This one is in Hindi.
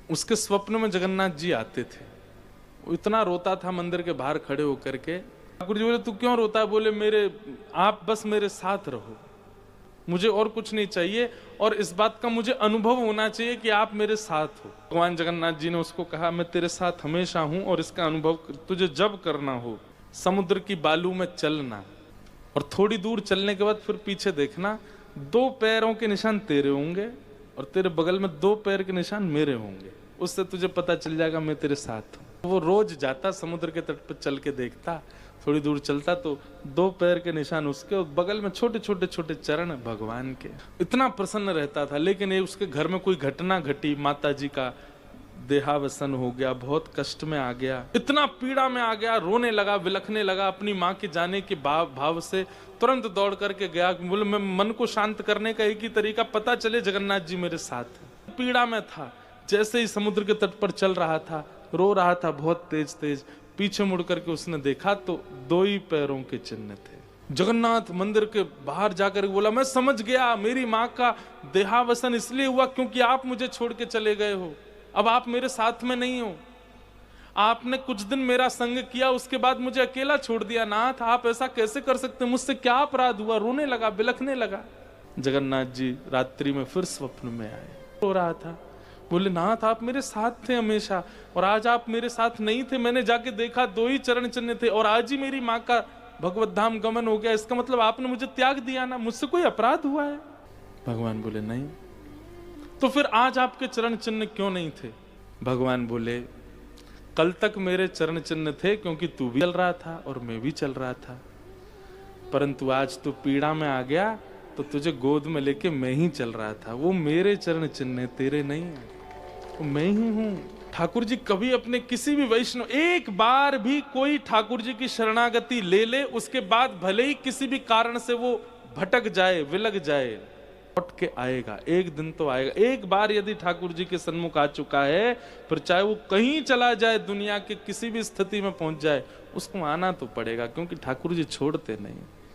उसके स्वप्न में जगन्नाथ जी आते थे। वो इतना रोता था मंदिर के बाहर खड़े होकर के। ठाकुर जी बोले तू क्यों रोता है? बोले मेरे आप बस मेरे साथ रहो, मुझे और कुछ नहीं चाहिए, और इस बात का मुझे अनुभव होना चाहिए कि आप मेरे साथ हो। भगवान जगन्नाथ जी ने उसको कहा मैं तेरे साथ हमेशा हूं, और इसका अनुभव तुझे जब करना हो समुद्र की बालू में चलना, और थोड़ी दूर चलने के बाद फिर पीछे देखना, 2 पैरों के निशान तेरे होंगे और तेरे बगल में 2 पैर के निशान मेरे होंगे, उससे तुझे पता चल जाएगा मैं तेरे साथ हूं। वो रोज जाता समुद्र के तट पर, चल के देखता, थोड़ी दूर चलता तो 2 पैर के निशान उसके और बगल में छोटे छोटे छोटे चरण भगवान के। इतना प्रसन्न रहता था। लेकिन ये उसके घर में कोई घटना घटी, माता जी का देहावसन हो गया, बहुत कष्ट में आ गया, इतना पीड़ा में आ गया, रोने लगा, बिलखने लगा। अपनी माँ के जाने के भाव से तुरंत दौड़ करके गया। बोले मैं मन को शांत करने का एक ही तरीका, पता चले जगन्नाथ जी मेरे साथ हैं। पीड़ा में था, जैसे ही समुद्र के तट पर चल रहा था, रो रहा था बहुत तेज तेज। पीछे मुड़ करके उसने देखा तो 2 ही पैरों के चिन्ह थे। जगन्नाथ मंदिर के बाहर जाकर बोला मैं समझ गया, मेरी माँ का देहावसन इसलिए हुआ क्योंकि आप मुझे छोड़ के चले गए हो, अब आप मेरे साथ में नहीं हो। आपने कुछ दिन मेरा संग किया, उसके बाद मुझे अकेला छोड़ दिया। नाथ आप ऐसा कैसे कर सकते, मुझसे क्या अपराध हुआ? रोने लगा, बिलखने लगा। जगन्नाथ जी रात्रि में फिर स्वप्न में आए, रो रहा था। बोले नाथ आप मेरे साथ थे हमेशा, और आज आप मेरे साथ नहीं थे। मैंने जाके देखा 2 ही चरण चिन्ह थे, और आज ही मेरी माँ का भगवत धाम गमन हो गया। इसका मतलब आपने मुझे त्याग दिया ना, मुझसे कोई अपराध हुआ है? भगवान बोले नहीं। तो फिर आज आपके चरण चिन्ह क्यों नहीं थे? भगवान बोले कल तक मेरे चरण चिन्ह थे क्योंकि तू भी चल रहा था और मैं भी चल रहा था, परंतु आज तू पीड़ा में आ गया तो तुझे गोद में लेके मैं ही चल रहा था। वो मेरे चरण चिन्ह तेरे नहीं है, वो मैं ही हूं। ठाकुर जी कभी अपने किसी भी वैष्णव, एक बार भी कोई ठाकुर जी की शरणागति ले ले, उसके बाद भले ही किसी भी कारण से वो भटक जाए, विलग जाए, लौट के आएगा, एक दिन तो आएगा। एक बार यदि ठाकुर जी के सन्मुख आ चुका है, फिर चाहे वो कहीं चला जाए, दुनिया के किसी भी स्थिति में पहुंच जाए, उसको आना तो पड़ेगा, क्योंकि ठाकुर जी छोड़ते नहीं।